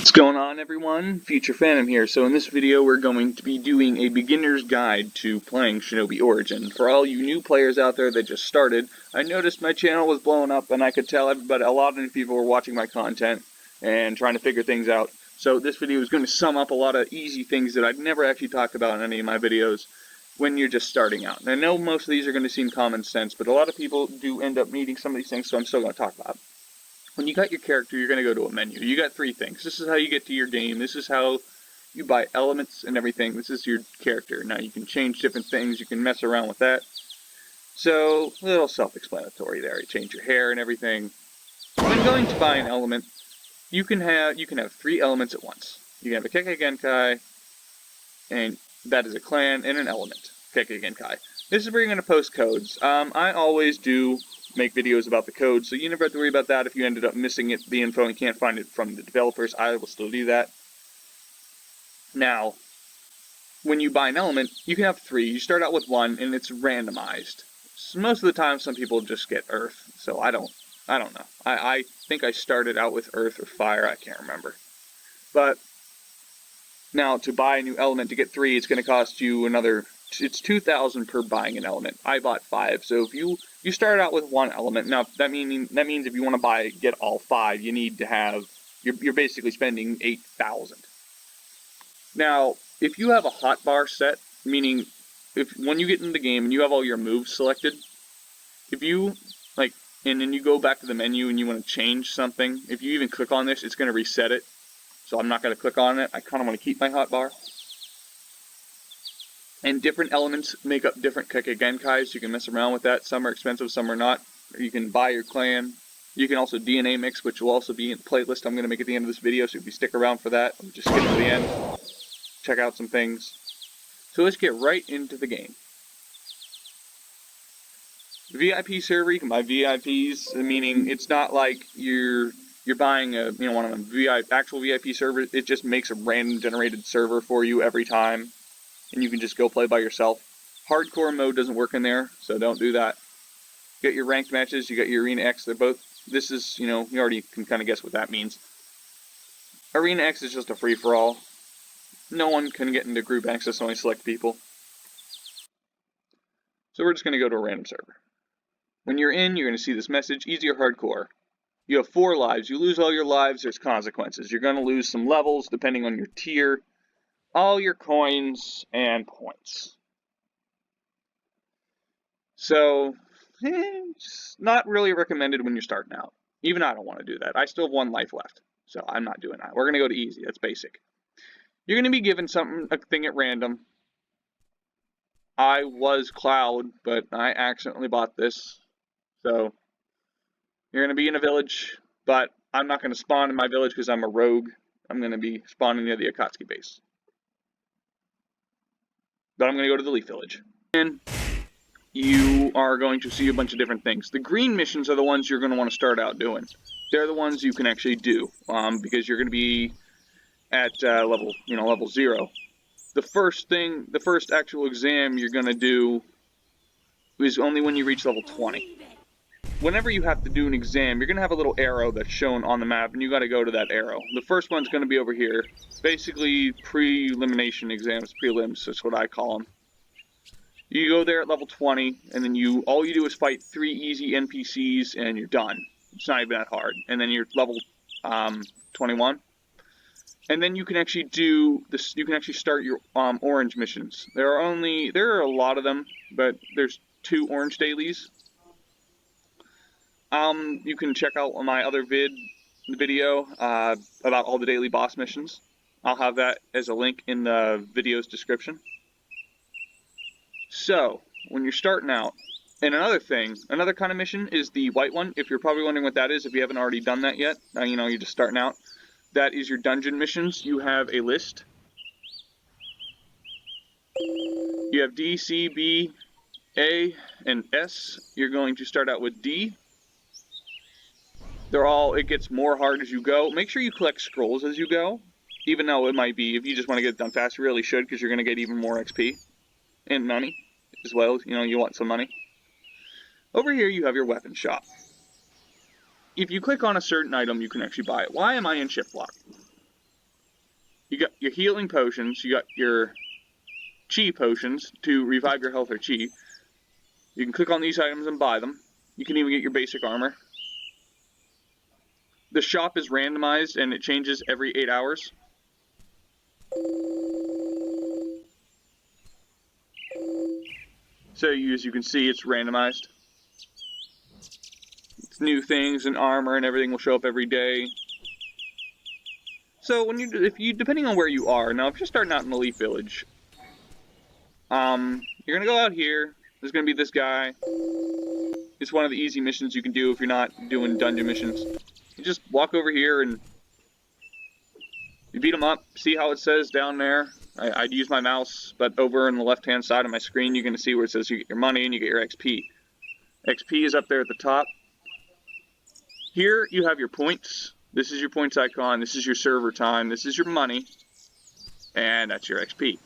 What's going on, everyone? Future Phantom here. So in this video we're going to be doing a beginner's guide to playing Shinobi Origin. For all you new players out there that just started, I noticed my channel was blowing up and I could tell everybody, a lot of people were watching my content and trying to figure things out. So this video is going to sum up a lot of easy things that I'd never actually talked about in any of my videos when you're just starting out. And I know most of these are going to seem common sense, but a lot of people do end up needing some of these things, so I'm still going to talk about them. When you got your character, you're going to go to a menu. You got three things. This is how you get to your game. This is how you buy elements and everything. This is your character. Now you can change different things. You can mess around with that. So, a little self-explanatory there. You change your hair and everything. When going to buy an element, you can have three elements at once. You can have a Kekkei Genkai, and that is a clan and an element. Kekkei Genkai. This is where you're going to post codes. I always do make videos about the code, so you never have to worry about that if you ended up missing the info and can't find it from the developers. I will still do that. Now, when you buy an element, you can have three. You start out with one, and it's randomized. So most of the time, some people just get Earth, so I don't know. I think I started out with Earth or Fire, I can't remember. But, now, to buy a new element, to get three, it's going to cost you another... It's 2,000 per buying an element. I bought 5, so if you started out with one element. Now that means if you want to get all 5, you need to have you're basically spending 8,000. Now, if you have a hotbar set, meaning when you get in the game and you have all your moves selected, if you and then you go back to the menu and you want to change something, if you even click on this, it's going to reset it. So I'm not going to click on it. I kind of want to keep my hotbar. And different elements make up different Kekkei Genkais, so you can mess around with that. Some are expensive, some are not. You can buy your clan. You can also DNA mix, which will also be in the playlist I'm going to make at the end of this video, so if you stick around for that, just skip to the end. Check out some things. So let's get right into the game. VIP server, you can buy VIPs, meaning it's not like you're buying one of them actual VIP servers. It just makes a random generated server for you every time. And you can just go play by yourself. Hardcore mode doesn't work in there, so don't do that. You got your ranked matches, you got your Arena X, they're both, this is, you already can kind of guess what that means. Arena X is just a free-for-all. No one can get into group access, only select people. So we're just going to go to a random server. When you're in, you're going to see this message, easy or hardcore. You have 4 lives, you lose all your lives, there's consequences. You're going to lose some levels, depending on your tier. All your coins and points. So, it's not really recommended when you're starting out. Even I don't want to do that. I still have 1 life left, so I'm not doing that. We're going to go to easy. That's basic. You're going to be given a thing at random. I was Cloud, but I accidentally bought this. So, you're going to be in a village, but I'm not going to spawn in my village because I'm a rogue. I'm going to be spawning near the Akatsuki base. But I'm going to go to the Leaf Village. And you are going to see a bunch of different things. The green missions are the ones you're going to want to start out doing. They're the ones you can actually do, because you're going to be at level 0. The first actual exam you're going to do is only when you reach level 20. Whenever you have to do an exam, you're going to have a little arrow that's shown on the map, and you got to go to that arrow. The first one's going to be over here. Basically, pre-elimination exams, prelims, that's what I call them. You go there at level 20, and then all you do is fight 3 easy NPCs, and you're done. It's not even that hard. And then you're level 21. And then you can actually do this. You can actually start your orange missions. There are a lot of them, but there's 2 orange dailies. You can check out my other video about all the daily boss missions. I'll have that as a link in the video's description. So, when you're starting out, and another kind of mission is the white one. If you're probably wondering what that is, if you haven't already done that yet, you're just starting out. That is your dungeon missions. You have a list. You have D, C, B, A, and S. You're going to start out with D. It gets more hard as you go. Make sure you collect scrolls as you go. Even though it might be, if you just want to get it done fast, you really should, because you're going to get even more XP. And money as well. You want some money. Over here you have your weapon shop. If you click on a certain item, you can actually buy it. Why am I in shift block? You got your healing potions, you got your chi potions to revive your health or chi. You can click on these items and buy them. You can even get your basic armor. The shop is randomized and it changes every 8 hours. So as you can see, it's randomized. It's new things and armor and everything will show up every day. So depending on where you are, now if you're starting out in the Leaf Village, you're gonna go out here. There's gonna be this guy. It's one of the easy missions you can do if you're not doing dungeon missions. You just walk over here and you beat him up. See how it says down there? I'd use my mouse, but over on the left-hand side of my screen, you're gonna see where it says you get your money and you get your XP. XP is up there at the top. Here you have your points. This is your points icon. This is your server time. This is your money, and that's your XP.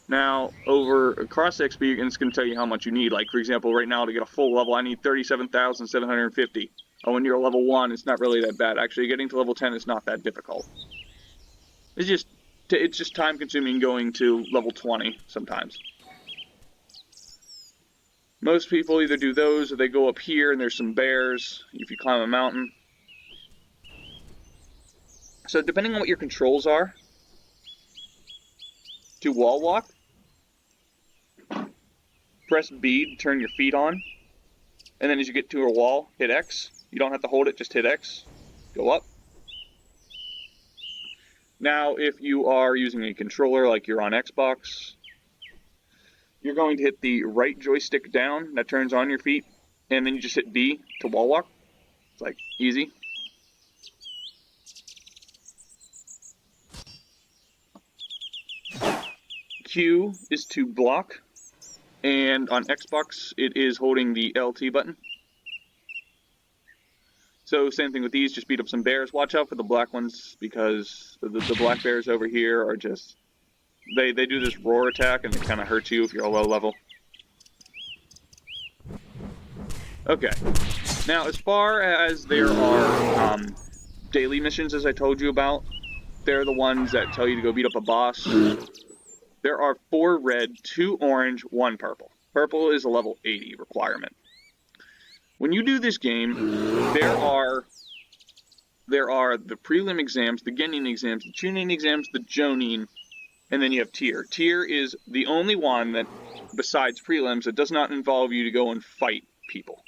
Now, across XP, it's going to tell you how much you need. Like, for example, right now to get a full level, I need 37,750. Oh, when you're a level 1, it's not really that bad. Actually, getting to level 10 is not that difficult. It's just time-consuming going to level 20 sometimes. Most people either do those or they go up here and there's some bears if you climb a mountain. So depending on what your controls are, to wall walk, press B to turn your feet on, and then as you get to a wall, hit X. You don't have to hold it, just hit X. Go up. Now if you are using a controller like you're on Xbox, you're going to hit the right joystick down, that turns on your feet, and then you just hit B to wall walk. It's like easy. Q is to block, and on Xbox it is holding the LT button. So same thing with these, just beat up some bears. Watch out for the black ones because the black bears over here are just, they do this roar attack and it kind of hurts you if you're a low level. Okay, now as far as there are daily missions, as I told you about, they're the ones that tell you to go beat up a boss. There are 4 red, 2 orange, 1 purple. Purple is a level 80 requirement. When you do this game, there are the prelim exams, the Genin exams, the Chunin exams, the Jonin, and then you have tier. Tier is the only one that, besides prelims, that does not involve you to go and fight people.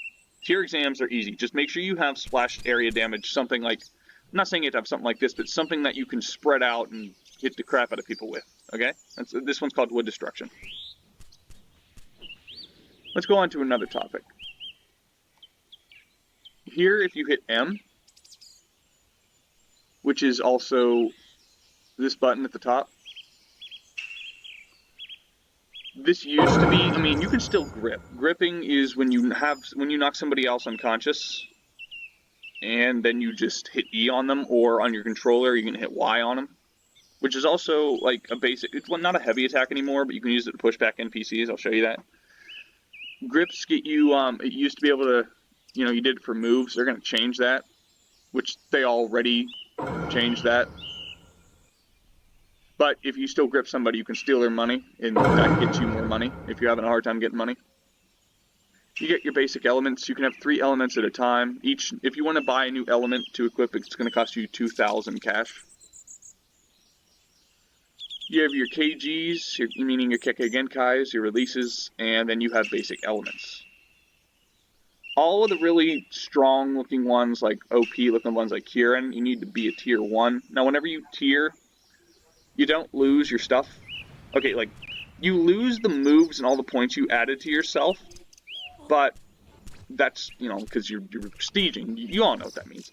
Tier exams are easy. Just make sure you have splash area damage, something like, I'm not saying you have to have something like this, but something that you can spread out and hit the crap out of people with. Okay? This one's called Wood Destruction. Let's go on to another topic. Here, if you hit M, which is also this button at the top, this used to be, I mean, you can still grip. Gripping is when you knock somebody else unconscious, and then you just hit E on them, or on your controller, you can hit Y on them. Which is also like a basic, it's not a heavy attack anymore, but you can use it to push back NPCs, I'll show you that. Grips get you, it used to be able to, you did it for moves, they're going to change that, which they already changed that. But if you still grip somebody, you can steal their money, and that gets you more money if you're having a hard time getting money. You get your basic elements, you can have 3 elements at a time. If you want to buy a new element to equip, it's going to cost you 2,000 cash. You have your KGs, meaning your Kekkei Genkais, your releases, and then you have basic elements. All of the really strong-looking ones, like OP-looking ones like Kieran, you need to be a tier 1. Now, whenever you tier, you don't lose your stuff. Okay, like, you lose the moves and all the points you added to yourself, but that's, because you're prestiging. You all know what that means.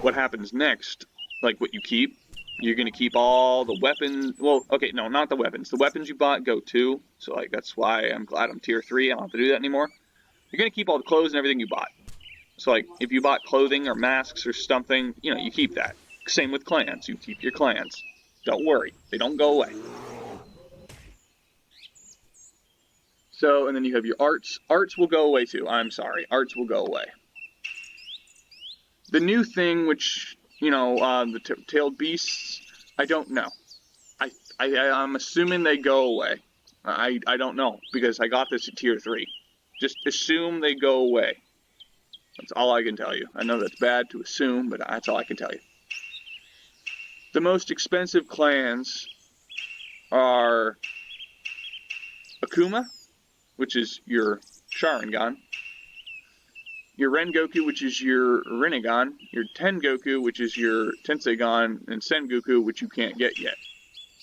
What happens next, like what you keep, you're going to keep all the weapons. Well, okay, no, not the weapons. The weapons you bought go too. So, like, that's why I'm glad I'm tier 3. I don't have to do that anymore. You're going to keep all the clothes and everything you bought. So, like, if you bought clothing or masks or something, you keep that. Same with clans. You keep your clans. Don't worry. They don't go away. So, and then you have your arts. Arts will go away too. I'm sorry. Arts will go away. The new thing, which, the tailed beasts, I don't know. I'm assuming they go away. I don't know, because I got this at tier 3. Just assume they go away. That's all I can tell you. I know that's bad to assume, but that's all I can tell you. The most expensive clans are Akuma, which is your Sharingan, your Rengoku, which is your Rinnegan, your Tengoku, which is your Tenseigan, and Sengoku, which you can't get yet,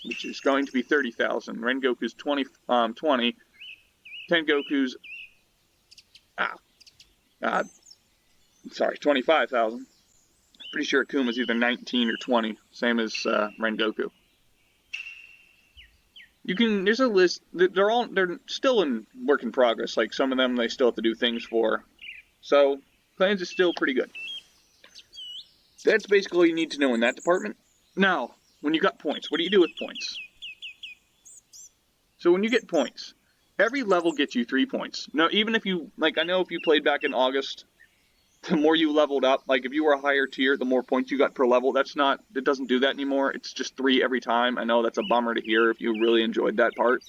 which is going to be 30,000. Rengoku's 20, Tengoku's, 25,000. Pretty sure Akuma's either 19 or 20, same as Rengoku. There's a list. They're still in work in progress. Like some of them, they still have to do things for. So clans is still pretty good. That's basically all you need to know in that department. Now, when you got points, what do you do with points? So when you get points, every level gets you 3 points. Now, even if you, like, I know if you played back in August, the more you leveled up, like if you were a higher tier, the more points you got per level. It doesn't do that anymore. It's just 3 every time. I know that's a bummer to hear if you really enjoyed that part.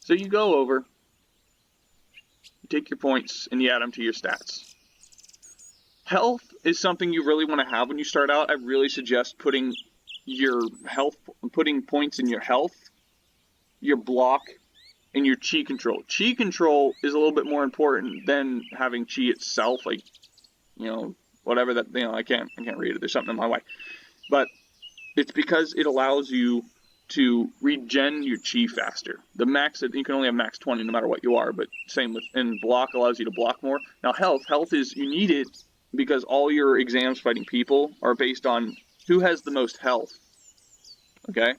So you go over, you take your points, and you add them to your stats. Health is something you really want to have when you start out. I really suggest putting points in your health, your block, and your chi control. Chi control is a little bit more important than having chi itself, like, whatever that, I can't read it, there's something in my way. But it's because it allows you to regen your chi faster. The max, you can only have max 20 no matter what you are, but same with, and block allows you to block more. Now health is, you need it because all your exams fighting people are based on who has the most health, okay?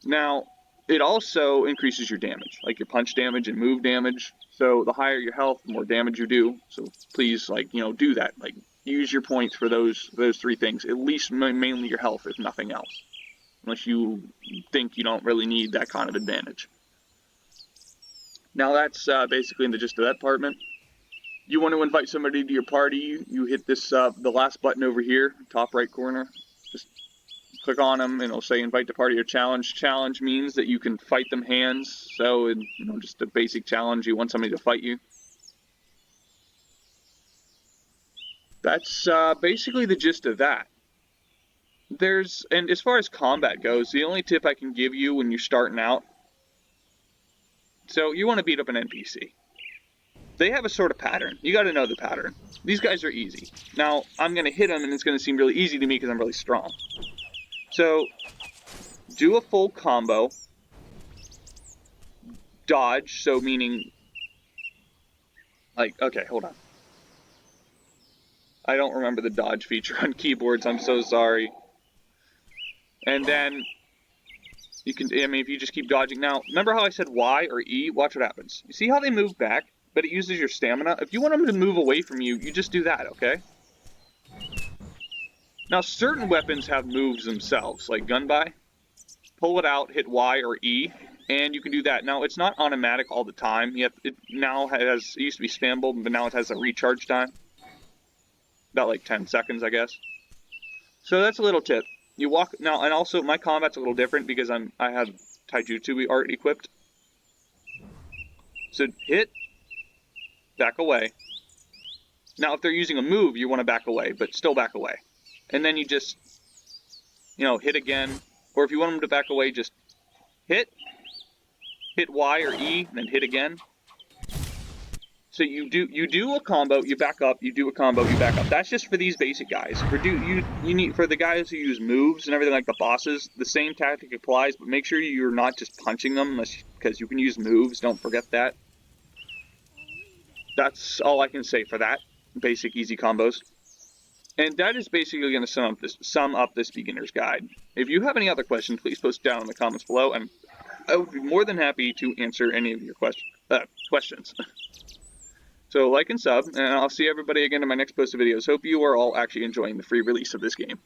Now, it also increases your damage, like your punch damage and move damage. So the higher your health, the more damage you do. So please, do that. Like, use your points for those 3 things. At least mainly your health, if nothing else. Unless you think you don't really need that kind of advantage. Now that's basically the gist of that department. You want to invite somebody to your party, you hit this, the last button over here, top right corner. Just click on them, and it'll say invite to party or challenge. Challenge means that you can fight them hands. So, just a basic challenge, you want somebody to fight you. That's basically the gist of that. And as far as combat goes, the only tip I can give you when you're starting out, so you want to beat up an NPC. They have a sort of pattern. You got to know the pattern. These guys are easy. Now, I'm going to hit them, and it's going to seem really easy to me because I'm really strong. So, do a full combo. Dodge, so meaning, okay, hold on. I don't remember the dodge feature on keyboards, I'm so sorry. And then, if you just keep dodging. Now, remember how I said Y or E? Watch what happens. You see how they move back, but it uses your stamina? If you want them to move away from you, you just do that, okay? Now, certain weapons have moves themselves, like Gunbai. Pull it out, hit Y or E, and you can do that. Now, it's not automatic all the time. It used to be spammable, but now it has a recharge time. About 10 seconds, I guess. So that's a little tip. You walk now, and also my combat's a little different because I have Taijutsu art equipped. So hit, back away. Now, if they're using a move, you want to back away, but still back away. And then you just, hit again. Or if you want them to back away, just hit Y or E, and then hit again. So you do a combo, you back up, you do a combo, you back up. That's just for these basic guys. For the guys who use moves and everything like the bosses, the same tactic applies, but make sure you're not just punching them, because you can use moves. Don't forget that. That's all I can say for that. Basic, easy combos. And that is basically going to sum up this beginner's guide. If you have any other questions, please post down in the comments below, and I would be more than happy to answer any of your questions. So like and sub, and I'll see everybody again in my next post of videos. Hope you are all actually enjoying the free release of this game.